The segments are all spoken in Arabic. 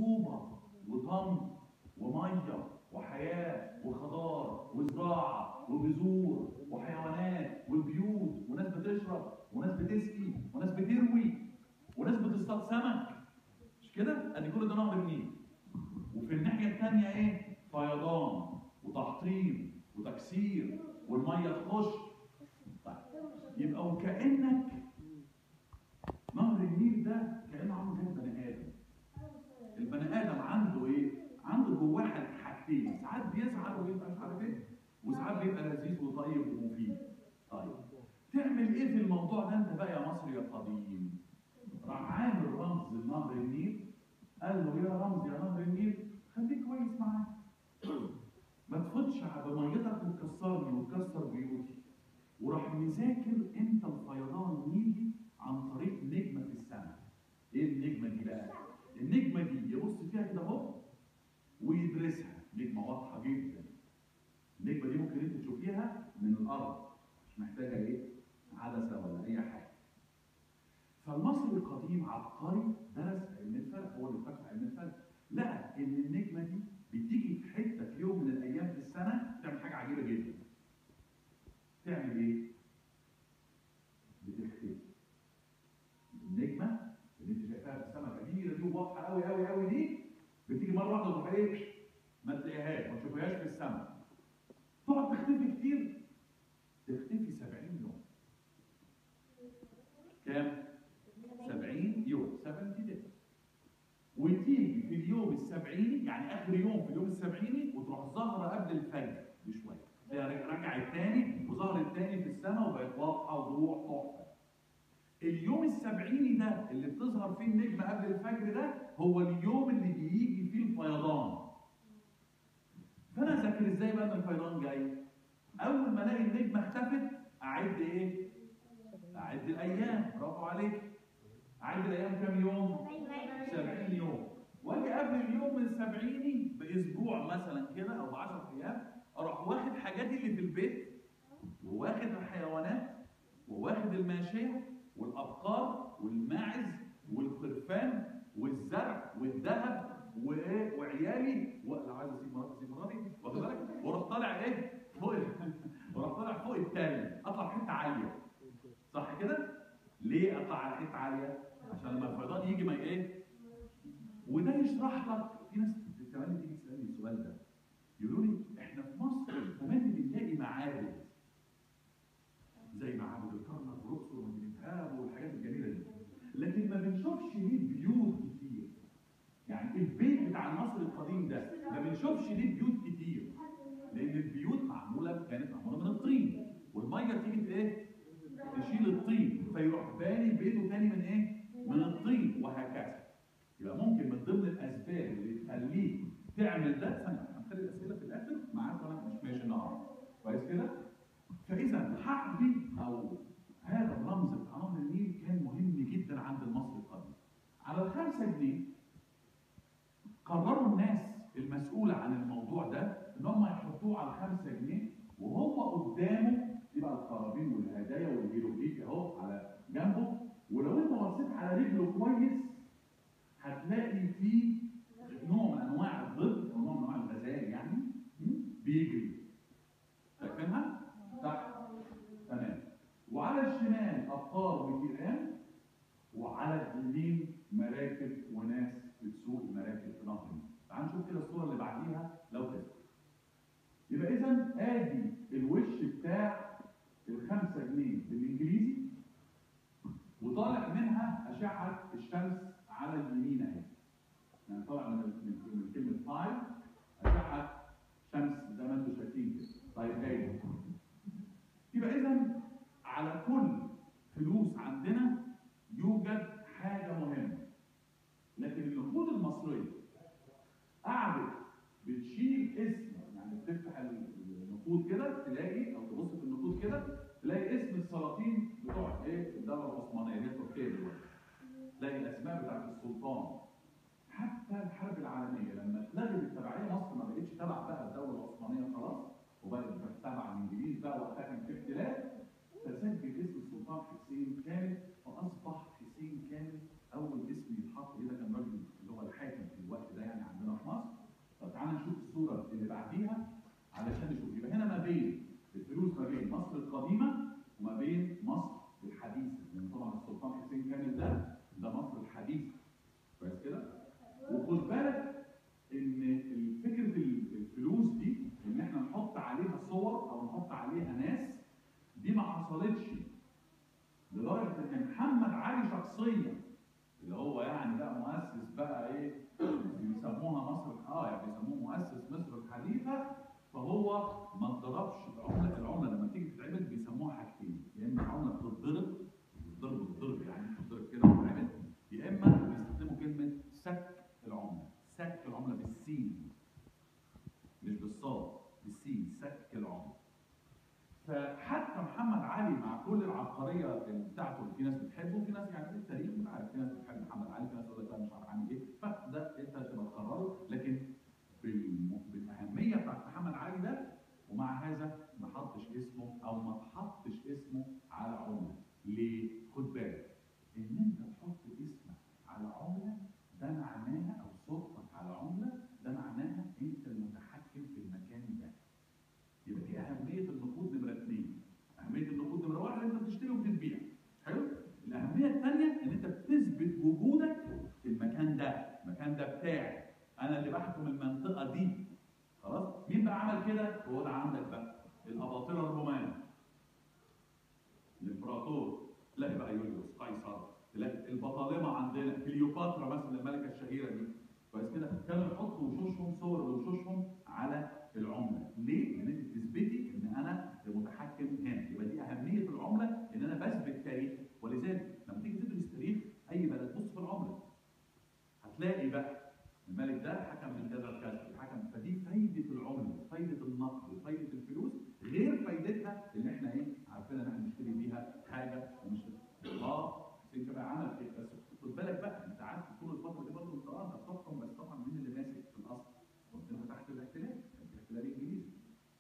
رطوبه وطمي وميه وحياه وخضار وزراعه وبذور وحيوانات وبيوت وناس بتشرب وناس بتسقي وناس بتروي وناس بتصطاد سمك. مش كده؟ ادي كل ده نهر النيل. وفي الناحيه الثانيه ايه؟ فيضان وتحطيم وتكسير والميه تخش. طيب يبقى وكانك نهر النيل ده كانه عامل زي البني ادم. البني ادم عنده ايه؟ عنده جواه حاجتين، ساعات بيزعل ويبقى مش عارف ايه، وساعات بيبقى لذيذ وطيب ومفيد. طيب تعمل ايه في الموضوع ده انت بقى يا مصري يا قديم؟ راح عامل رمز لنهر النيل، قال له يا رمز يا نهر النيل خليك كويس معايا. ما تفوتش على ميتك وتكسرني وتكسر بيوتي. وراح مذاكر امتى الفيضان يجي عن طريق نجمه في السماء. ايه النجمه دي بقى؟ النجمه دي يبص فيها كده اهو ويدرسها، نجمه واضحه جدا. النجمه دي ممكن انت تشوفيها من الارض، مش محتاجه ايه؟ عدسه ولا اي حاجه. فالمصري القديم عبقري درس علم الفلك، هو اللي فاكر علم الفلك، لقى ان النجمه دي بتيجي في حته في يوم من الايام في السنه تعمل حاجه عجيبه جدا. تعمل ايه؟ بتختفي. النجمه اللي انت شايفاها في السماء كبيره دي وواضحه قوي قوي قوي دي، بتيجي مره واحده تروح ايه؟ ما تلاقيهاش، ما تشوفهاش في السماء. تقعد تختفي كتير، تختفي 70 يوم. كام؟ 70 يوم، 70 days. وتيجي في اليوم السبعيني، يعني اخر يوم في اليوم السبعيني، وتروح ظاهره قبل الفجر بشويه. تلاقيها رجعت تاني وظهرت تاني في السماء وبقت واضحه وضوح تحفه. اليوم السبعيني ده اللي بتظهر فيه النجمه قبل الفجر ده هو اليوم اللي بيجي فيه الفيضان. فانا اذاكر ازاي بقى ان الفيضان جاي؟ اول ما الاقي النجمه اختفت اعد ايه؟ اعد الايام. برافو عليك. اعد الايام كام يوم؟ 70 يوم. واجي قبل اليوم السبعيني باسبوع مثلا كده او ب 10 ايام اروح واخد حاجاتي اللي في البيت وواخد الحيوانات وواخد الماشيه والابقار والماعز والخرفان والزرع والذهب وعيالي لو عايز اسيب مراتي اسيب مراتي، واخد بالك؟ واروح طالع ايه؟ فوق واروح طالع فوق التل، اطلع في حته عاليه. صح كده؟ ليه اطلع على حته عاليه؟ عشان لما الفيضان يجي ما ايه؟ وده يشرح لك. في ناس كمان تيجي تسالني السؤال ده، يقولوا لي احنا في مصر كمان بنلاقي معابد زي معابد الكرنك والاقصر والمنتهاب والحاجات الجميله دي، لكن ما بنشوفش ليه بيوت كتير. يعني البيت بتاع المصري القديم ده ما بنشوفش ليه بيوت كتير، لان البيوت كانت معموله من الطين، والميه تيجي ايه؟ تشيل الطين، فيروح باني بيته تاني من ايه؟ من الطين، وهكذا. يبقى ممكن من ضمن الاسباب اللي تخليك تعمل ده، ثانيه هنخلي الاسئله في الاخر معاك وانا مش ماشي النهارده. كويس كده؟ فاذا حقبي او هذا الرمز بتاع نهر النيل كان مهم جدا عند المصري القديم. على ال5 جنيه قرروا الناس المسؤوله عن الموضوع ده ان هم يحطوه على 5 جنيه، وهو قدامه يبقى القرابين والهدايا والهيروغليف اهو على جنبه. ولو انت بصيت على رجله كويس هتلاقي فيه نوع من انواع الظل او نوع من انواع الغزال يعني بيجري. شايفينها؟ تحت. تمام. وعلى الشمال ابقار وفئران، وعلى اليمين مراكب وناس بتسوق المراكب في نهر النيل. تعال نشوف كده الصوره اللي بعديها لو تذكر. يبقى اذا ادي الوش بتاع ال5 جنيه بالانجليزي، وطالع منها اشعه الشمس على اليمين اهي. يعني طالع من كلمه فاير اشعه شمس زي ما انتم شايفين كده. طيب هاي يبقى اذا على كل فلوس عندنا يوجد حاجه مهمه. لكن النقود المصريه قعدت بتشيل اسم، يعني بتفتح النقود كده تلاقي، او تبص في النقود كده تلاقي اسم السلاطين بتوع ايه؟ الدوله العثمانيه اللي هي تركيا دلوقتي. تلاقي الاسماء بتاعت السلطان. حتى الحرب العالميه لما اتلغت التبعيه، مصر ما بقتش تبع بقى الدوله العثمانيه خلاص، وبقت تبع الانجليز بقى، وقتها كان في اختلاف، فسجل اسم السلطان حسين كامل، فاصبح حسين كامل اول اسم يتحط. ايه ده؟ كان راجل اللي هو الحاكم في الوقت ده وخد بالك ان فكره الفلوس دي ان احنا نحط عليها صور او نحط عليها ناس، دي ما حصلتش لدرجه ان محمد علي شخصيا اللي هو يعني بقى مؤسس بقى ايه بيسموها مصر يعني بيسموه مؤسس مصر الحديثه، فهو ما اتضربش العمله لما تيجي تتعمل بيسموها حاجتين، يا اما العمله بتتضرب يعني بتتضرب كده وتتعمل، يا اما بيستخدموا كلمه سك العمله بالسين مش بالصاد، بالسين سك العمله. فحتى محمد علي مع كل العبقريه بتاعته اللي في ناس بتحبه وفي ناس يعني التاريخ انت عارف في ناس بتحب محمد علي، في ناس تقول لك لا مش عارف عامل ايه، فده انت هتبقى تقرره، لكن بالاهميه بتاعت محمد علي ده ومع هذا ما حطش اسمه او ما تحطش اسمه على عمله. ليه؟ خد بالك ان انت تحط اسمك على عمله ده معناها او صورتك على عمله ده معناها انت المتحكم في المكان ده. يبقى دي اهميه النقود نمره 2. اهميه النقود نمره 1 انت بتشتري وبتبيع. حلو؟ الاهميه الثانيه ان انت بتثبت وجودك في المكان ده بتاعي، انا اللي بحكم المنطقه دي. خلاص؟ مين بقى عمل كده؟ هو ده عندك بقى الاباطره الرومان، الامبراطور، تلاقي بقى يوليوس قيصر، تلاقي البطالمه عندنا كليوباترا مثلا الملكه الشهيره دي، كويس كده؟ كانوا يحطوا وشوشهم صور وشوشهم على العمله، ليه؟ لان انت تثبتي ان انا المتحكم هنا، يبقى دي اهميه العمله ان انا بثبت تاريخ، ولذلك لما تيجي تدرس تاريخ اي بلد بص في العمله هتلاقي بقى الملك ده حكم من كذا لكذا، حكم، فدي فايده العمله، فايده النقد وفايده الفلوس غير فايدتها ان احنا ايه؟ عارفين ان احنا نشتري بيها حاجه ومش سيدي بقى عمل كده، بس خد بالك بقى انت عارف طول الفتره دي برضه القرآن بتحكم، بس طبعا مين اللي ماسك في الاصل؟ كنت انت تحت الاحتلال، الاحتلال الانجليزي.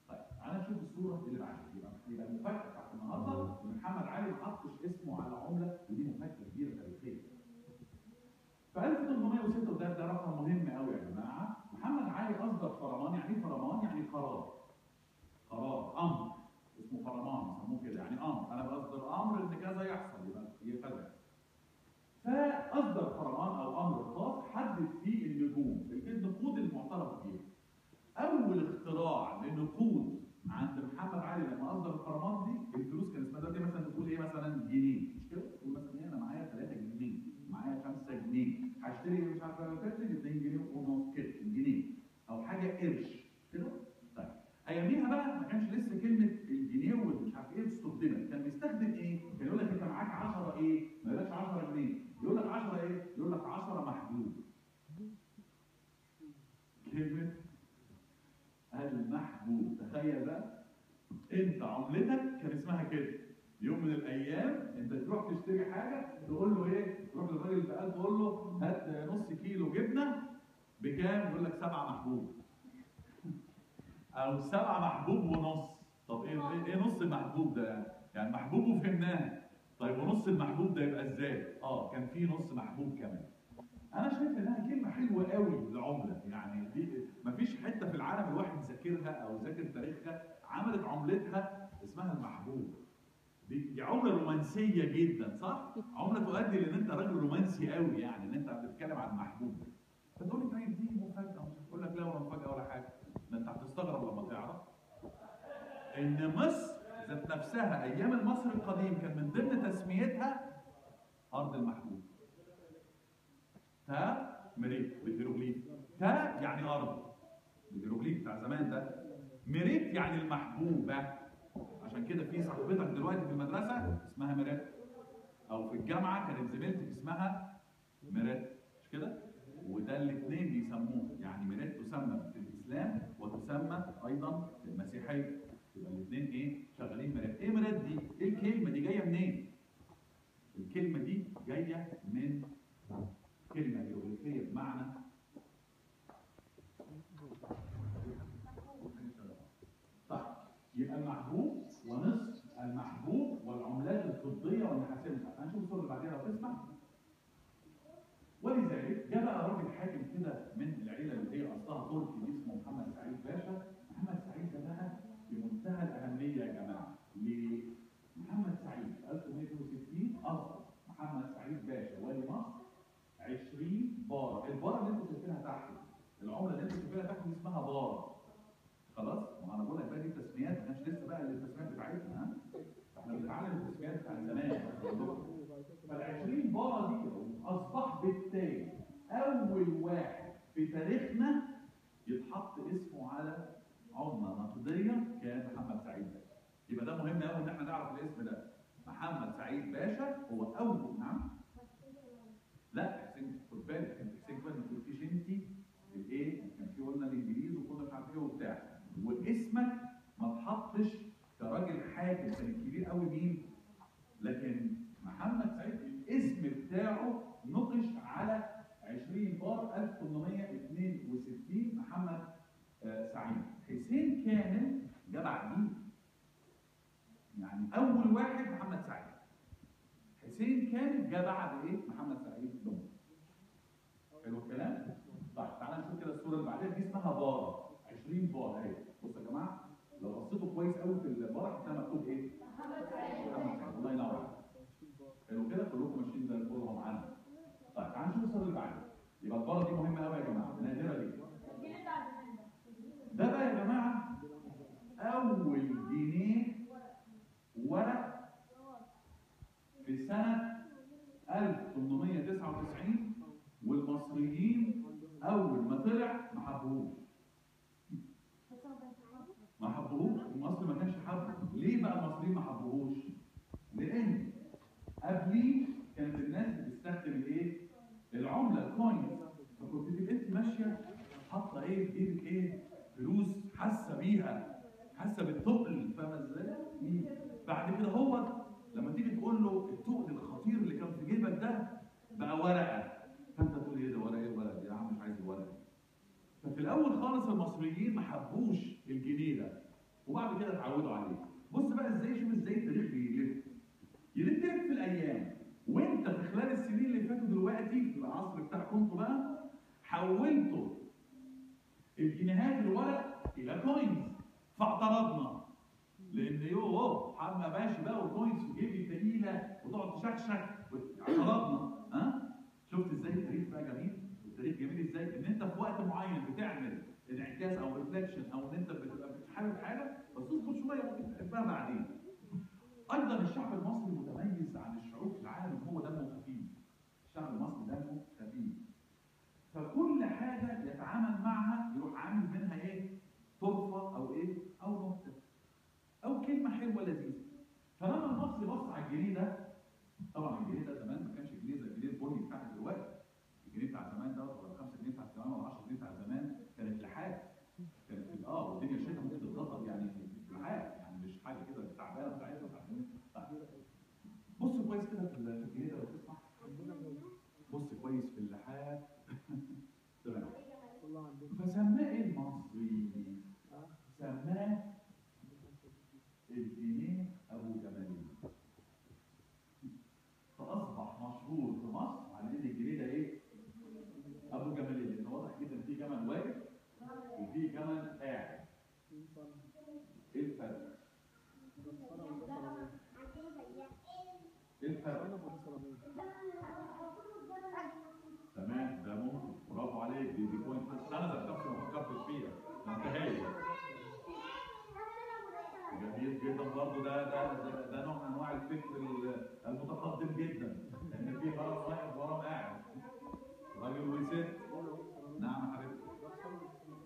طيب تعالى نشوف الصوره اللي بعدها، يبقى المفاجاه بتاعت النهارده ان محمد علي ما حطش اسمه على عمله، ودي مفاجاه كبيره تاريخيه. ف 1806 ده رقم مهم قوي يا جماعه، محمد علي اصدر فرمان، يعني ايه فرمان؟ يعني قرار امر اسمه فرمان يسموه كده، يعني امر، انا بصدر امر ان كذا يحصل يبقى كذا. فاصدر فرمان او امر خاص حدد فيه النقود المعترف بيها. اول اختراع للنقود عند محمد علي لما اصدر الفرمان دي، الفلوس كان اسمها دلوقتي مثلا تقول ايه؟ مثلا جنيه، مش كده؟ تقول مثلا ايه؟ انا معايا 3 جنيه، معايا 5 جنيه، هشتري مش عارف 2 جنيه ونص كده، جنيه او حاجه قرش كده. طيب اياميها بقى ما كانش لسه كلمه الجنيه ومش عارف ايه استخدمت، كان بيستخدم ايه؟ كان يقول لك انت معاك 10 ايه؟ ما يقولكش 10 جنيه، يقول لك 10 ايه؟ يقول لك 10 محبوب. كلمه المحبوب، تخيل بقى انت عملتك كان اسمها كده. يوم من الايام انت تروح تشتري حاجه تقول له ايه؟ تروح للراجل البقال تقول له هات نص كيلو جبنه بكام؟ يقول لك 7 محبوب او 7 محبوب ونص. طب ايه نص المحبوب ده؟ يعني محبوب وفهمناها، طيب ونص المحبوب ده يبقى ازاي؟ كان في نص محبوب كمان. انا شايف انها كلمه حلوه قوي لعمله، يعني دي مفيش حته في العالم الواحد ذاكرها او ذاكر تاريخها عملت عملتها اسمها المحبوب. دي عمله رومانسيه جدا، صح؟ عمله تؤدي لان انت راجل رومانسي قوي، يعني ان انت بتتكلم عن محبوب. فتقول لي طيب دي مفاجاه، مش هقول لك لا ولا مفاجاه ولا حاجه، ده انت هتستغرب لما تعرف ان مصر ذات نفسها ايام المصري القديم كان من ضمن تسميتها ارض المحبوب. تا مريت بالهيروغليف، تا يعني ارض بالهيروغليف بتاع زمان ده، مريت يعني المحبوبه. عشان كده في صاحبتك دلوقتي في المدرسه اسمها مريت، او في الجامعه كانت زميلتك اسمها مريت، مش كده؟ وده الاثنين بيسموه، يعني مريت تسمى في الاسلام وتسمى ايضا في المسيحيه، يبقى الاثنين ايه؟ شغالين مريت. ايه مريت دي؟ ايه الكلمه دي جايه منين؟ الكلمه دي جايه من كلمه هيروغليفيه بمعنى طيب يبقى المحبوب ونصف المحبوب والعملات الفضيه والنحاسيه. هنشوف الصوره اللي بعديها لو تسمع. ولذلك جاء بقى راجل حاكم كده من العيله اللي هي اصلها تركي اسمه محمد سعيد باشا. محمد سعيد ده بقى في منتهى الاهميه يا جماعه. ليه؟ محمد سعيد 1860 اصدر محمد سعيد باشا ولي مصر 20 تحت العمله اللي انت شايفها تحت دي اسمها بار. خلاص؟ ما انا بقول لك بقى دي التسميات، ما كانش لسه بقى التسميات بتاعتنا، ها؟ احنا بنتعلم التسميات بتاعت زمان. فال 20 بار دي اصبح بالتالي اول واحد في تاريخنا يتحط اسمه على عمله نقديه كان محمد سعيد باشا. يبقى ده مهم قوي ان احنا نعرف الاسم ده. محمد سعيد باشا هو اول. نعم؟ لا حسين، خد بالك انت حسين كمان ما قلتيش انت الايه؟ كان في قلنا الانجليزي وكنا مش عارف ايه وبتاع، واسمك ما اتحطش كراجل حاكم كان كبير قوي مين؟ لكن محمد سعيد الاسم بتاعه نقش على 20 بار 1862 محمد سعيد. حسين كامل جه بعديه. يعني اول واحد محمد سعيد. حسين كامل جه بعد ايه؟ محمد سعيد دمر. حلو الكلام؟ طيب تعالى نشوف كده الصوره اللي بعدها دي اسمها بار 20 بار اهي. بصوا يا جماعه لو بصيتوا كويس قوي في البار هتلاقي مكتوب ايه؟ محمد سعيد. الله ينور عليك. حلو كده كلكم ماشيين زي الفل اهو معانا. طيب تعالى نشوف الصوره اللي بعدها. يبقى البار دي مهمه قوي يا جماعه، نادره دي. ده بقى يا جماعه اول جنيه ورق في سنه 1899، والمصريين اول ما طلع ما حبوهوش. مصر ما كانش حابه. ليه بقى المصريين ما حبوهوش؟ لان قبليه كانت الناس بتستخدم الايه؟ العمله الكوين. فكنت تبقى انت ماشيه حاطه ايه في جيبك ايه؟ فلوس حاسه بيها، حاسه بالتقل، فاهمه ازاي؟ بعد كده هو لما تيجي تقول له التقل الخطير اللي كان في جيبك ده بقى ورقه، فانت تقول ايه ده ورقه؟ ايه الورقه دي يا عم؟ مش عايز الورقه. ففي الاول خالص المصريين ما حبوش الجنيه ده، وبعد كده اتعودوا عليه. بص بقى ازاي، شوف ازاي التاريخ بيلف يلف في الايام. وانت في خلال السنين اللي فاتوا دلوقتي في العصر بتاعكم انتوا بقى حولتوا الجنيهات الورق الى كوينز. فاعترضنا لان يوه حما ماشي بقى وكوينز في جيبي تقيله وتقعد تشكشك. اعترضنا. ها؟ شفت ازاي التاريخ بقى جميل؟ التاريخ جميل ازاي؟ ان انت في وقت معين بتعمل انعكاس او ريفلكشن، او ان انت بتبقى بتحارب حاجه بس اصبر شويه ممكن تحبها بعدين. ايضا الشعب المصري متميز عن الشعوب في العالم، هو دمه خفيف. الشعب المصري دمه خفيف. فكل حاجه يتعامل معها يروح عامل منها ايه؟ طرفه او ايه؟ او نكته او كلمه حلوه لذيذه. فلما المصري بص على الجنيه ده، طبعا الجنيه ده زمان ما كانش جنيه زي الجنيه البني بتاع دلوقتي. الجنيه بتاع زمان ده ولا 5 جنيه بتاع زمان ولا 10 جنيه بتاع زمان كانت لحاف. كانت والدنيا الشتا ممكن تتغطى يعني لحاف، يعني مش حاجه كده تعبانه بتاعتنا. بص كويس كده في الجنيه ده لو تسمع. بص كويس في اللحاف. تمام. فسماه ايه المصري؟ سماه الجنيه ابو جمالين. فاصبح مشهور في مصر على ان الجنيه ده ايه؟ ابو جمالين. لان واضح جدا ان في جمل واقف وفي جمل قاعد. ايه الفرق؟ ايه الفرق؟ تمام، ده ممكن. برافو عليك. دي بوينت. بس انا ذات نفسي ما فكرتش فيها. ما انتهاش. جميل جدا برضه. ده نوع من انواع الفكر المتقدم جدا. لان في هرم واقف وهرم قاعد، راجل وست. نعم يا حبيبي.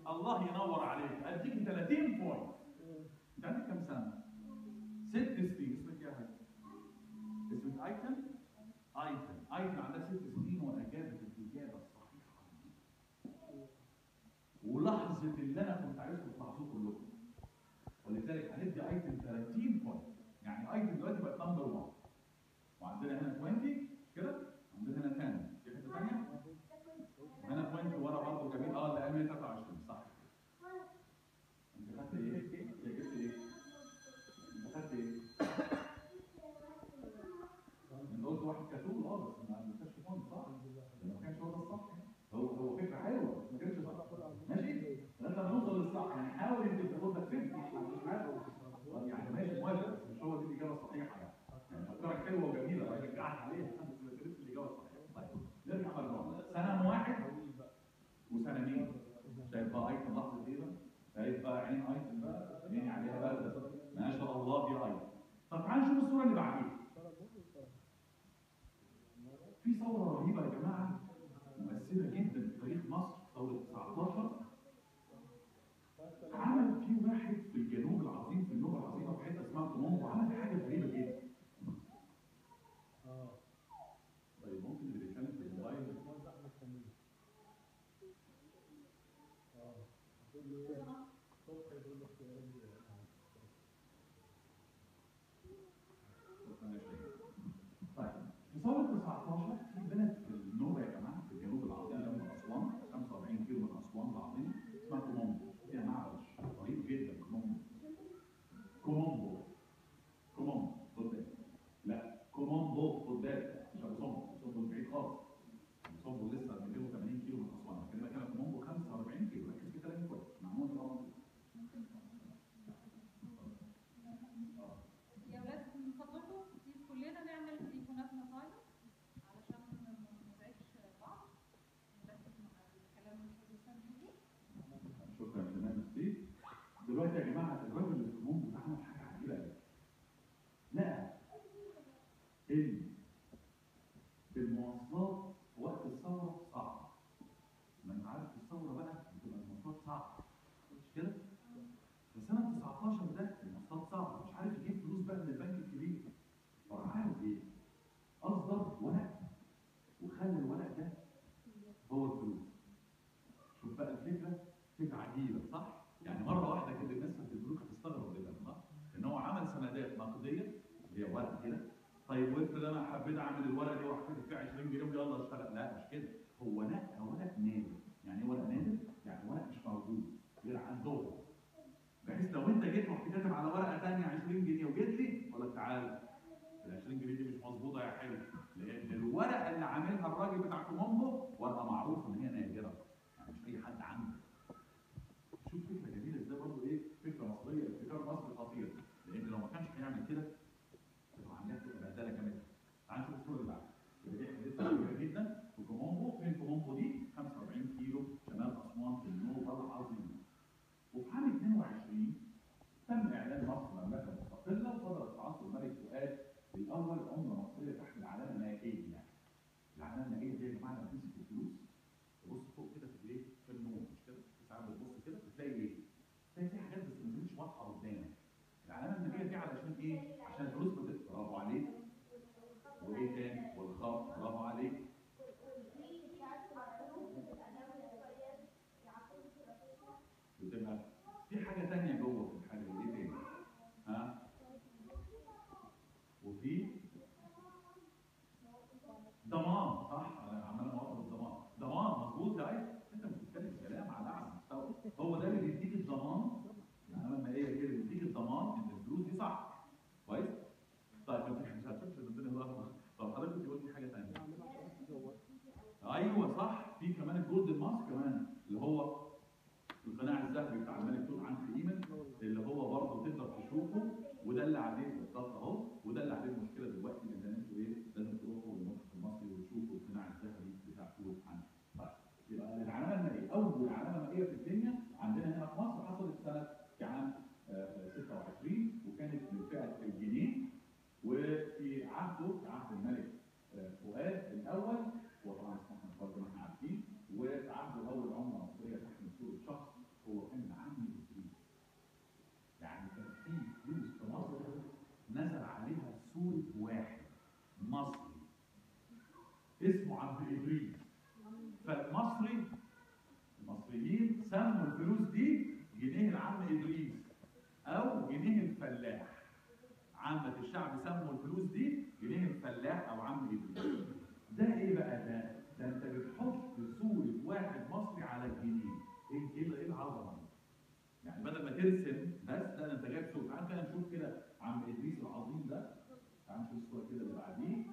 الله ينور عليك. اديك 30 بوينت. انت عندك كام سنه؟ 6 سنين. اسمك ايه يا حبيبي؟ اسمك ايتن؟ ايتن عندها 6 سنين واجابت الاجابه الصحيحه. ولحظه اللي انا كنت عايزكم تلاحظوه كلكم. ولذلك هندي ايتن 30 بوينت. يعني ايتن دلوقتي بقت نمبر 1. وعندنا هنا 20 كده، عندنا هنا 10. في حته ثانيه؟ هنا بوينت ورا برضه جميل. اللي قال 123 صح. انت خدت ايه؟ انت جبت ايه؟ انت خدت ايه؟ انت قلت واحد كتول. بس ما كانش بوينت صح؟ ما كانش هو ده الصح. هو فكره حلوه بس ما كانش صح. ماشي؟ لازم نوصل للصح. يعني حاول انت تاخد لك 50. يعني ماشي موافق، بس مش هو دي الاجابه الصحيحه. يعني افكارك حلوه وجميله، رجعت عليها. وسنانين. شايف بقى ايتم لحظه ايه بقى؟ شايف بقى عين ايتم بقى؟ عيني عليها بارده. ما شاء الله دي ايتم. طب تعالوا نشوف الصوره اللي بعديها. في ثوره رهيبه يا جماعه مؤثره جدا في تاريخ مصر، ثوره 19. عمل في واحد في الجنوب العظيم، في النوبه العظيمه، في حته اسمها كومومبو، عمل حاجه غريبه جدا. طيب ممكن اللي بيتكلم في الموبايل طيب في ثوره 19 في بلد في النوبه يا جماعه، في الجنوب العظيم جنب اسوان، 45 كيلو من اسوان العظيم، اسمها كومومبو. فيها معبد رهيب جدا. كومومبو خد بالك. لا كومومبو خد بالك، مش ابو صمبو بعيد خالص. ابو صمبو لسه 280 كيلو من اسوان، لكن كان كومومبو 45 كيلو. ركز في كلامي كويس، معلومات طبعا. يا ولاد من فضلكم كلنا نعمل تليفوناتنا سايلنت علشان ما نزعجش بعض، نركز مع الكلام اللي حضرتك بتقوله. شكرا تمام ستيف. دلوقتي يا جماعه الراجل اللي في كومومبو ده عمل حاجه عجيبه قوي. لقى المواصلات في وقت الثوره صعبه. ما انت عارف الثوره بقى بتبقى المواصلات صعبه مش كده؟ في سنه 19 ده المواصلات صعبه، مش عارف يجيب فلوس بقى من البنك الكبير. فراح عامل ايه؟ اصدر ورق وخلى الورق ده هو الفلوس. شوف بقى الفكره، فكره عجيبه صح؟ يعني مره واحده كده الناس في البنوك هتستغرب جدا صح؟ ان هو عمل سندات نقديه اللي هي ورق كده. طيب وافرض انا حبيت اعمل الورق ده واروح كاتب فيه 20 جنيه ويلا اشتغل. لا مش كده، هو نقى ورق نادر. يعني ايه ورق نادر؟ يعني ورق مش موجود غير عندهم، بحيث لو انت جيت رحت كاتب على ورقه ثانيه 20 جنيه وجيت لي اقول لك تعالى ال 20 جنيه دي مش مظبوطه يا حلو، لان الورقه اللي عاملها الراجل بتاع كومومبو ورقه معروف ان هي نادره، يعني مش اي حد عنده. شوف فكره جميله ازاي برضه، ايه فكره مصريه، ابتكار مصري خطير، لان لو ما كانش هيعمل كده كانوا عاملين بهدله جامده. تعال نشوف الصوره اللي بعدها. اللي دي حدثها كبيره جدا في كومومبو. فين كومومبو دي؟ 45 كيلو شمال اسوان في النوبه العظيمه. وفي عام 22 تم اعلان مصر مملكه مستقله، وصدرت في عصر الملك فؤاد الاول عمله مصريه تحت العلامه النهائيه. يعني العلامه النهائيه دي يا جماعه لما تمسك الفلوس تبص فوق كده في ايه؟ في النور مش كده؟ ساعات بتبص كده بتلاقي ايه؟ تلاقي في حاجات بس ما تبقاش واضحه قدامك. العلامه النهائيه دي علشان ايه؟ عشان الفلوس برافو عليك. وايه تاني؟ والخط، برافو عليك. بتبقى في حاجه ثانيه جوه في الحاجه دي، ايه تاني؟ ها؟ وفي ضمان صح؟ انا عمال اوصل الضمان. ضمان مظبوط يا ايمن، انت بتتكلم كلام على اعلى مستوى. هو ده اللي بيديك الضمان، العلامه النهائيه كده بيديك الضمان ان الفلوس دي صح. كويس؟ طيب انت مش هتشوفش ان الدنيا ضخمه. طب حضرتك كنت قلت حاجه ثانيه. ايوه صح، في كمان الجولدن ماسك كمان اللي هو القناع الذهبي بتاع الملك توت عنخ امون، اللي هو برضه تقدر تشوفه، وده اللي عليه بالظبط اهو، وده اللي عليه المشكله دلوقتي ان انتوا ايه لازم تروحوا للمتحف المصري وتشوفوا القناع الذهبي بتاع توت عنخ. طيب يبقى العلامه المائيه اول علامه مائيه في الدنيا عندنا هنا في مصر حصلت سنه في عام 26، وكانت من فئه الجنيه. وفي عهده عهد الملك فؤاد الاول، وطبعا اسمه برضه ما احنا عارفين، وفي عهده اول عمله مصريه تحمل صوره شخص هو كان عم ادريس. يعني كان في فلوس في مصر نزل عليها صوره واحد مصري اسمه عم ادريس. المصريين سموا الفلوس دي جنيه العم ادريس او جنيه الفلاح. عامة الشعب سموا الفلوس دي جنيه الفلاح او عم ادريس. ده ايه بقى ده؟ ده انت بتحط صورة واحد مصري على الجنيه. ايه العظمة دي؟ يعني بدل ما ترسم بس، ده انت جايب صورة. تعال كده نشوف كده عم ادريس العظيم ده. تعال نشوف الصورة كده اللي بعديه.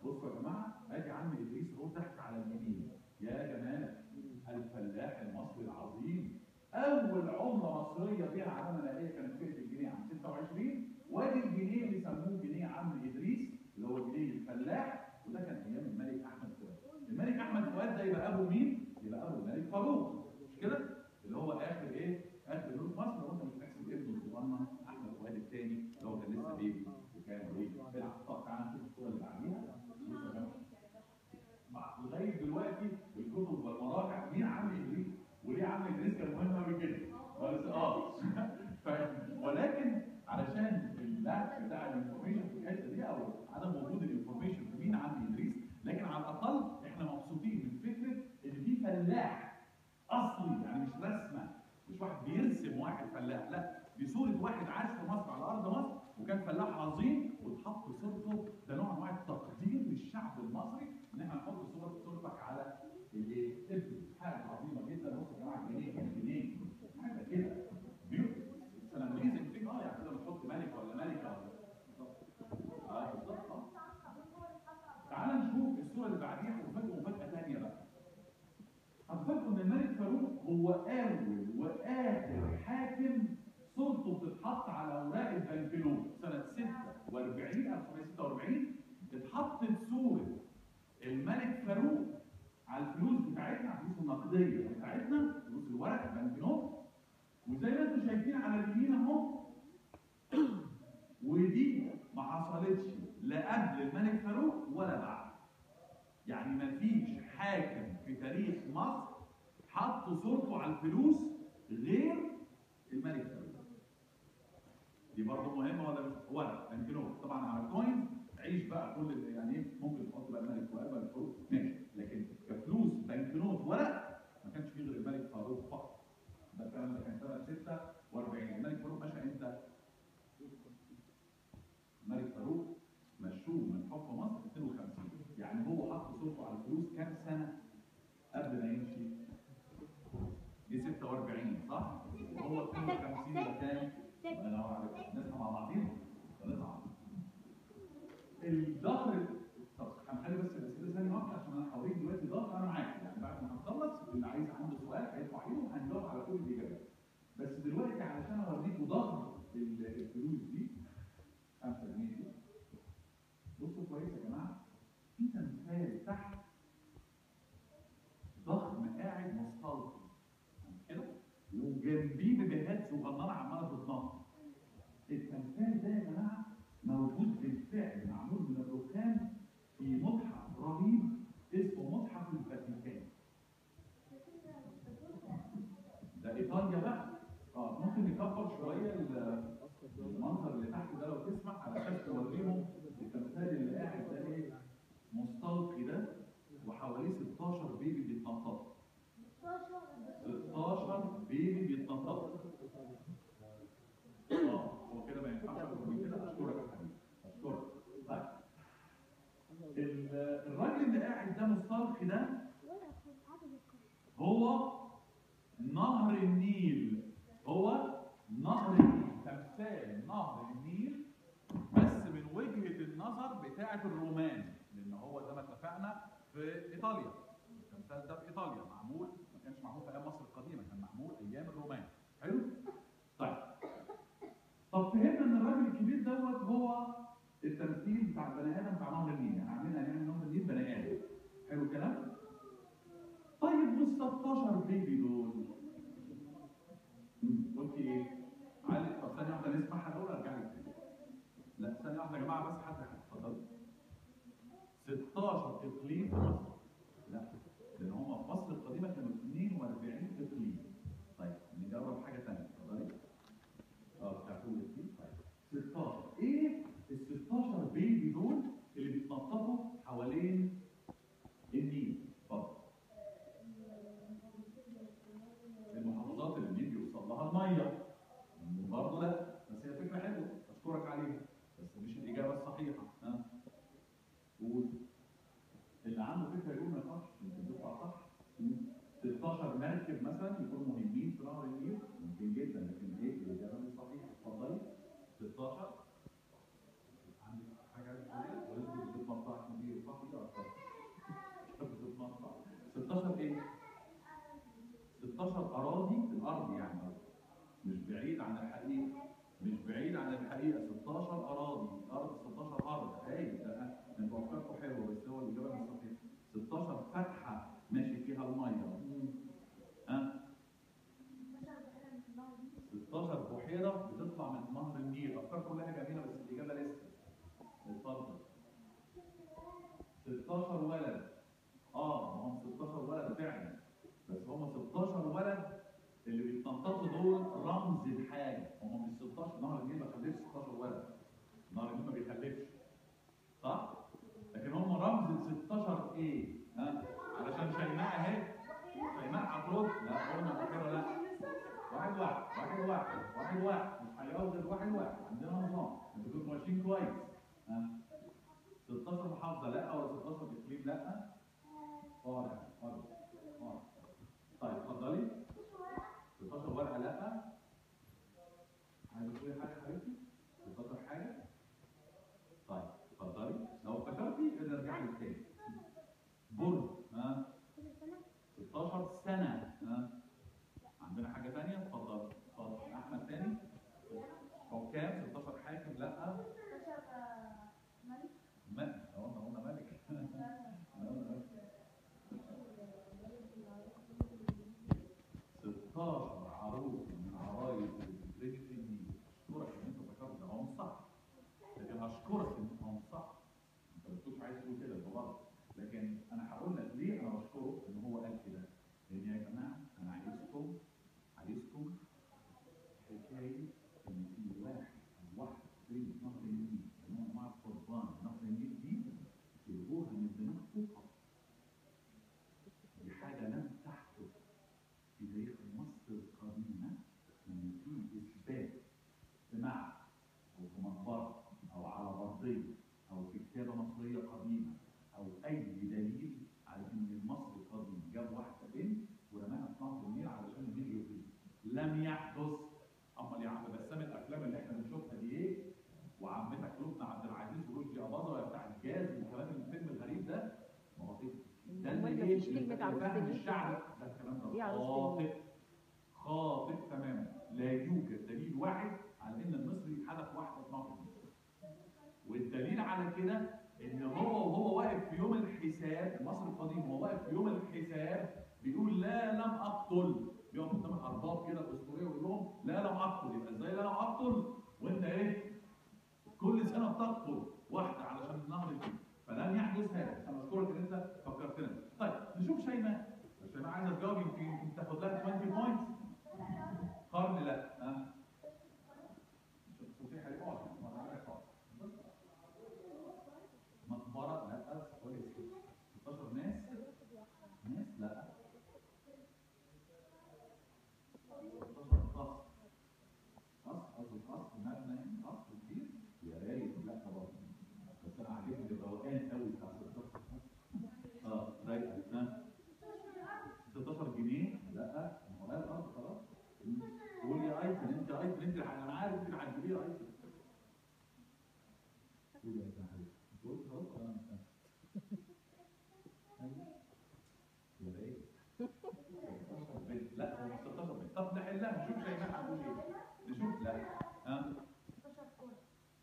بصوا يا جماعة، ادي عم ادريس اهو تحت على اليمين. يا جماعة الفلاح المصري العظيم. اول عملة مصرية بيها علامة نهائية كانت فئة الجنيه عام 26. وادي الجنيه اللي سموه جنيه عم ادريس اللي هو جنيه الفلاح، وده كان ايام الملك احمد فؤاد. الملك احمد فؤاد ده يبقى ابو مين؟ يبقى ابو الملك اصلي، يعني مش رسمه، مش واحد بيرسم واحد فلاح، لا دي صوره واحد عاش في مصر على ارض مصر وكان فلاح عظيم واتحط صورته. ده نوع من انواع التقدير للشعب المصري ان احنا نحط صورتك على الايه؟ الفلوس. حاجه عظيمه جدا. بصوا يا جماعه، جنيه جنيه حاجه كده بيوتي سنمليزم فيه يعني كده بتحط ملك ولا ملكه ولا بالظبط. تعال نشوف الصوره اللي بعديها وفجاه مفاجاه ثانيه بقى. هتفاجئوا ان الملك فاروق هو اول واخر حاكم صورته بتتحط على اوراق البنكنوت. سنه 1946 اتحطت صوره الملك فاروق على الفلوس بتاعتنا، الفلوس النقديه بتاعتنا، فلوس الورق البنكنوت. وزي ما انتم شايفين على اليمين اهو، ودي ما حصلتش لا قبل الملك فاروق ولا بعد. يعني ما فيش حاكم في تاريخ مصر حط صورته على الفلوس غير الملك فاروق. دي برضه مهمه ولا مش؟ ورق بنكنوت طبعا على الكوينز عيش بقى كل يعني ايه، ممكن تحط بقى الملك فؤاد ولا فاروق ماشي، لكن كفلوس بنكنوت ورق ما كانش فيه غير الملك فاروق فقط. ده الكلام ده كان سنه 46. الملك فاروق مشى امتى؟ الملك فاروق مشوه من حكم مصر 52. يعني هو حط صورته على الفلوس كام سنه قبل ما يمشي؟ دي 46 صح؟ وهو 52 ده كام؟ الله ينور عليك. نسمع مع بعضينا ونطلع. الظهر. طب هنخلي بس الاسئله ثانيه واحده عشان انا هوريك دلوقتي ظهر انا معاك، يعني بعد ما هنخلص اللي عايز عنده سؤال هيرفع ايده وهنجاوب على كل الاجابات. بس دلوقتي علشان اوريكم ظهر الفلوس دي 5 جنيه دي. بصوا كويس يا جماعه، في تمثال تحت ضخم قاعد مستلقي كده وجنبيه بيبيهات صغننه عماله تتنطط. التمثال ده يا جماعه موجود بالفعل، معمول من الرخام في متحف رهيب اسمه متحف الفاتيكان. ده ايطاليا بقى. ممكن نكبر شويه المنظر اللي تحت ده لو تسمح علشان توريهم التمثال اللي قاعد ده ايه مستلقي ده، وحواليه 16 بيبي بيتنططوا. 16 بيبي بيتنططوا. هو كده ما ينفعش اكتر من كده. اشكرك يا حبيبي، اشكرك. طيب الراجل اللي قاعد ده مستلقي ده هو نهر النيل. هو نهر النيل، تمثال نهر النيل بس من وجهة النظر بتاعة الرومان، لأن هو زي ما اتفقنا في إيطاليا. التمثال ده في إيطاليا معمول، ما كانش معمول في أيام مصر القديمة، كان معمول أيام الرومان. حلو؟ طيب. طب فهمنا إن الراجل الكبير دوت هو التمثيل بتاع البني آدم بتاع نهر النيل، يعني عاملين يعني نهر النيل بني آدم. حلو الكلام؟ طيب وال 16 بيبي دول؟ قلت إيه؟ علي. طب ثانية واحدة نسمعها الأول أرجع لك تاني. لا ثانية واحدة يا جماعة بس، حد اتفضل. 16 إقليم في مصر. لا، لأن هم في مصر القديمة كانوا 42 إقليم. طيب نجرب حاجة ثانية، اتفضلي. بتاعتهم دي. طيب 16 إيه ال 16 بيبي دول اللي بيتنططوا حوالين النيل؟ اتفضل. المحافظات اللي النيل بيوصل لها المية. برضه لا، بس هي فكرة حلوة أشكرك عليها، بس مش الإجابة الصحيحة. قول. اللي عنده فكرة يقول ما يخافش، يمكن تطلع صح. 16 مركب مثلا يكونوا مهمين في نهر النيل، ممكن جدا، لكن إيه الإجابة مش صحيحة. اتفضلي. 16 عندك حاجة تقوليها ولا أنت بتتمطع كبير صح كده؟ بتتمطع. 16 إيه؟ 16 أراضي في الأرض يعني، مش بعيد عن الحقيقة. مش بعيد عن الحقيقة. 16 أراضي، أرض 16 أرض. هاي ده انتوا أفكاركم حلوة بس هو الإجابة مش صحيحة. 16 فتحة ماشي فيها المية. 16 بحيرة بتطلع من نهر النيل. أفكار كلها جميلة بس الإجابة لسه. اتفضل. 16 ولد. هم 16 ولد فعلا، بس هم 16 ولد اللي بيتنططوا دول رمز الحاجة. هم مش 16. نهر النيل ما خلفش 16 ولد. نهر النيل ما بيخلفش. صح؟ لكن هم رمز ال 16 ايه؟ علشان شيماء اهي. شيماء هترد. لا قلنا الاخيره لا. واحد واحد مش هيقعد غير واحد عندنا نظام. انتوا كنتوا ماشيين كويس. 16 محافظه لا ولا 16 اقليم لا؟ فرع. طيب اتفضلي. 16 ورقه لا. عايزه تقولي حاجه يا حبيبتي؟ 16 حاجه؟ طيب اتفضلي. لو افتكرتي نرجع لك تاني. برج 16 سنه. عندنا حاجه ثانيه؟ اتفضل. احمد تاني. حكام 16 حاكم لا. 16 ملك. قلنا ملك. 16 عروس من عرايس البريد في النيل. اشكرك ان انت ذكرت ده، هو مش صح. لكن اشكرك ان هو مش صح. انت ما كنتش عايز تقول كده، ده غلط. لكن انا هقول لك ليه انا بشكره ان هو قال كده. لان يا جماعه انا عايزكم حكايه ان في واحد او واحده في نهر النيل نوع مع قربان نهر النيل دي تلغوها من دماغكم. دي حاجه لم تحدث في تاريخ مصر القديمه، ان في اثبات سماع او في مقبره او على برديه او في كتابه مصريه قديمه او اي دليل على ان المصري القديم جاب واحده بنت ورماها في نهر النيل علشان النيل يغيب. لم يحدث. امال يا عم بسام الافلام اللي احنا بنشوفها دي ايه؟ وعمتك لبنى عبد العزيز ورشدي اباظه ولا بتاع الجاز والكلام الفيلم الغريب ده؟ ما هو ده اللي ايه؟ اللي فاهم الشعب ده الكلام ده خاطئ تماما. لا يوجد دليل واحد على ان المصري حدث واحده في نهر النيل. والدليل على كده ان وهو واقف في يوم الحساب، المصري القديم وهو واقف في يوم الحساب بيقول لا لم اقتل. بيقف قدام الارباب كده الاسطوريه ويقول لهم لا لم اقتل. يبقى ازاي لا لم اقتل وانت ايه؟ كل سنه بتقتل واحده علشان النهر النيل. فلن يحدث هذا. انا اشكرك ان انت فكرتنا. طيب نشوف شيماء. شيماء عايزه تجاوب، يمكن تاخد لها 20 بوينتس. قرن لا. صوتي هيقع. مقبره لا. كويس. 16 ناس لا. 16 قصر مبنى قصر كبير. يا رايق لا برضه. بس انا عاجبني الروقان قوي بتاع 16. رايقه. 16 جنيه لا. ما هو قال خلاص. قول يا ايتن. انت انا عارف انت اللي هتجيبيه يا ايتن. قول يا ايتن حبيبي. قول خلاص انا مش فاهم. يا رايق. 16 بنت لا. هو 16 بنت. طب نحلها نشوف شيماء هتقول ايه. نشوف لا.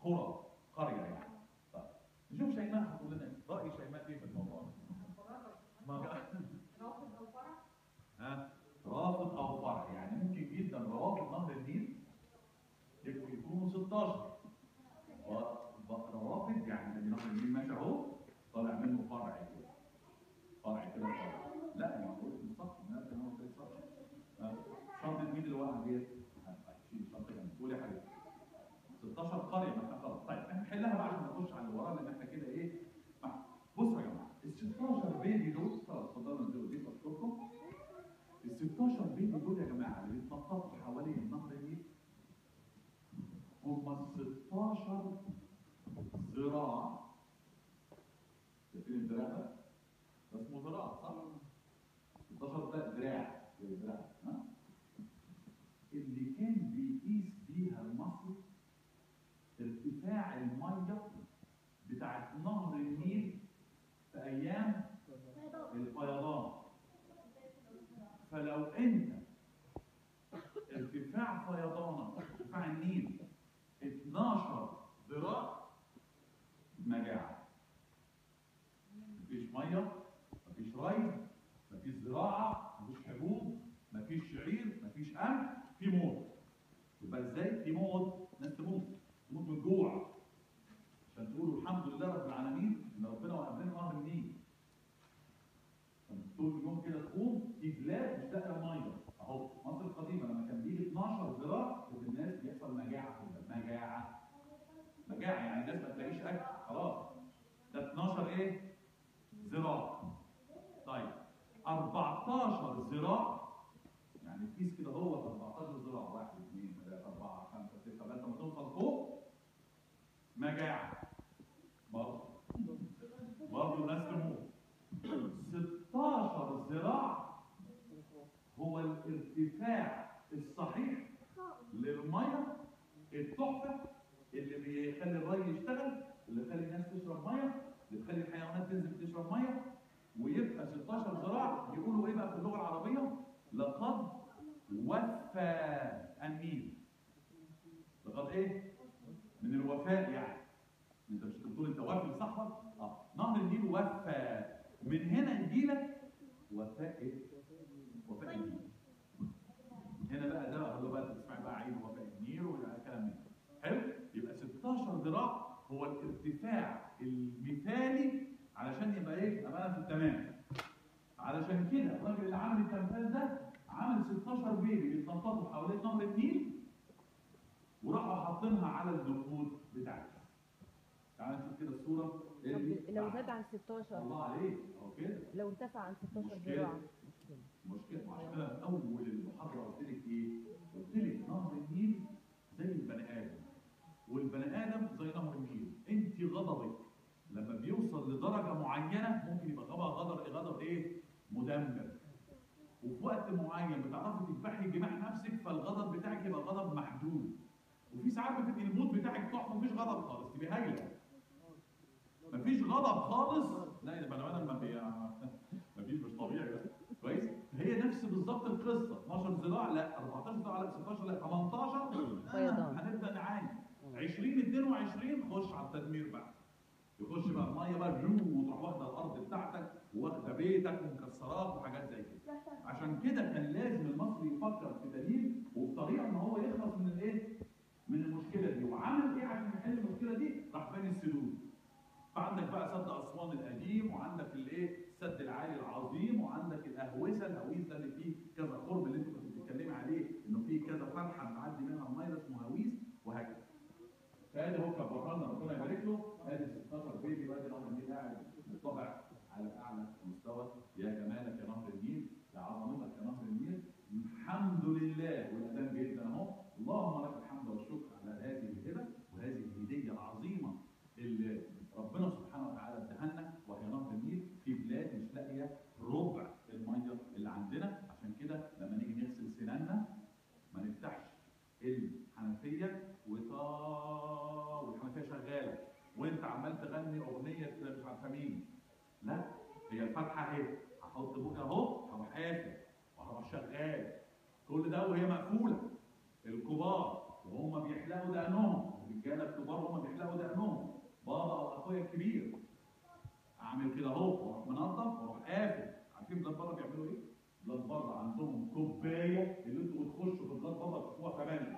16 قريه يعني. طيب نشوف شيماء هتقول لنا ايه. راي شيماء ايه في الموضوع ده؟ رافض او فرع. يعني ممكن جدا روافض نهر النيل يكونوا 16. روافض يعني نهر النيل ماشي اهو طالع منه فرع كده. لا ما هو مش صح. ما هو صح. شنطه مين اللي واقعه ديت؟ هتشيل الشنطه جنب. قول يا حبيبي. 16 قريه ما احنا خلاص. طيب احنا نحلها بقى عشان نخش على اللي ورانا لان احنا كده ايه؟ بصوا يا جماعه ال 16 بيبي دول خلاص اتفضلوا انزلوا دي اشكركم. ال 16 بيبي دول يا جماعه اللي بيتنططوا حوالين نهر النيل هم 16 ذراع. شايفين الذراع ده؟ ده اسمه ذراع صح؟ 16 ده دراع زي دراع. اللي كان بيقيس بيها المصري ارتفاع الميه بتاعت نهر النيل في ايام الفيضان. فلو انت ارتفاع فيضانك ارتفاع النيل 12 ذراع مجاعه. مفيش ميه، مفيش ري، مفيش زراعه، مفيش حبوب، مفيش شعير، مفيش قمح، في موت. يبقى ازاي في موت؟ ناس تموت من الجوع. عشان تقولوا الحمد لله رب العالمين ان ربنا وهب لنا نهر النيل. طول اليوم كده تقوم في بلاد مش لاقيه ميه. اهو مصر القديمه لما كان بيجي 12 ذراع كانت الناس بيحصل مجاعه كده. مجاعه يعني الناس ما تلاقيش اكل خلاص. ده 12 ايه؟ ذراع. طيب 14 الارتفاع الصحيح للميه التحفه اللي بيخلي الري يشتغل، اللي بيخلي الناس تشرب ميه، اللي بيخلي الحيوانات تنزل تشرب ميه، ويبقى 16 ذراع. يقولوا ايه بقى في اللغه العربيه؟ لقد وفى النيل. لقد ايه؟ من الوفاء يعني. انت مش بتقول انت وافي لصاحبك؟ نهر النيل وفى. من هنا يجيلك وفاء ايه؟ وفاء النيل. هنا بقى ده هو بقى تسمع بقى عين وفاء النيل والكلام ده. حلو؟ يبقى 16 ذراع هو الارتفاع المثالي علشان يبقى ايه؟ ابقى انا في التمام. علشان كده الراجل اللي عامل التمثال ده عامل 16 بيبي بيتنططوا حوالين نهر النيل وراحوا حاطينها على النقود بتاعتها. تعال نشوف كده الصوره. لو زاد عن 16 الله عليك اهو كده. لو ارتفع عن 16 ذراع مشكله. عشان كده في اول المحاضره قلت لك ايه؟ قلت لك نهر النيل زي البني ادم، والبني ادم زي نهر النيل. انت غضبك لما بيوصل لدرجه معينه ممكن يبقى غضب ايه؟ مدمر. وفي وقت معين بتعرفي تذبحي جماح نفسك فالغضب بتاعك يبقى غضب محدود. وفي ساعات بتبقي المود بتاعك تحفه مفيش غضب خالص، تبقي هايله. مفيش غضب خالص، لا يبقى مفيش، مش طبيعي بس. كويس؟ هي نفس بالظبط القصه، 12 ذراع لا، 14 ذراع لا، 16 لا، 18 هنبدا نعاني. 2022 خش على التدمير بقى. يخش بقى الميه بقى وتروح واخده الارض بتاعتك واخده بيتك ومكسرات وحاجات زي كده. عشان كده كان لازم المصري يفكر في دليل وبطريقه ان هو يخلص من الايه؟ من المشكله دي. وعمل ايه عشان يحل المشكله دي؟ راح باني السدود. فعندك بقى سد اسوان القديم، وعندك الايه؟ السد العالي العظيم، وعندك الهويس ده اللي فيه كذا قرب اللي انت كنت بتتكلمي عليه انه فيه كذا فتحه بتعدي منها الميه اسمه هويس، وهكذا. فادي هو كبرها لنا ربنا يبارك له. ادي 16 بيبي وادي نهر النيل قاعد بالطبع على اعلى مستوى. يا جمالك يا نهر النيل، يا عظمتك يا نهر النيل. الحمد لله. والاذان جدا اهو. اللهم لك الحمد والشكر على هذه الهبه وهذه الهديه العظيمه اللي ربنا سبحانه وتعالى اداها لنا، وهي نهر النيل في بلاد مش لاقيه ربع الميه اللي عندنا. عشان كده لما نيجي نغسل سناننا ما نفتحش الحنفيه والحنفيه شغاله وانت عمال تغني اغنيه مش عارفه مين. لا، هي الفتحه اهي، هحط بوك اهو، هروح قافل وهروح شغال. كل ده وهي مقفوله. الكبار وهم بيحلقوا دقنهم، الرجاله الكبار وهم بيحلقوا دقنهم، بابا او اخويا الكبير، اعمل كده اهو واروح منظف واروح قافل. عارفين بلاد بره بيعملوا ايه؟ بلاد بره عندهم كوبايه اللي انتوا بتخشوا في بلاد بره تشوفوها كمان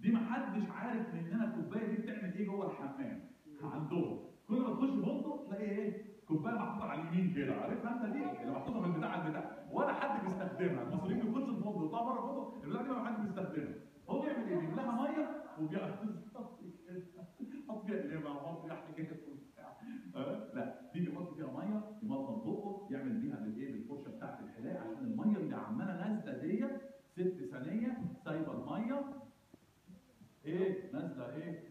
دي، محدش عارف مننا الكوبايه دي بتعمل ايه جوه الحمام. عندهم كل ما تخش بوضه تلاقي ايه؟ كوبايه محطوطه على اليمين كده، عارفها انت دي اللي محطوطه في البتاع ولا حد بيستخدمها. المصريين بيخشوا في بوضه ويطلعوا بره بوضه، البتاع دي ما حد بيستخدمها. هو بيعمل ايه؟ بيجيب لها ميه وبيحط فيها قلمه ويحط فيها حاجات وبتاع. لا، دي بيحط فيها ميه يمضمض بقه يعمل بيها بالايه؟ بالفرشه بتاعت الحلاقه، عشان الميه اللي عماله نازله ديت 6 ثانيه سايبه الميه ايه؟ نازله ايه؟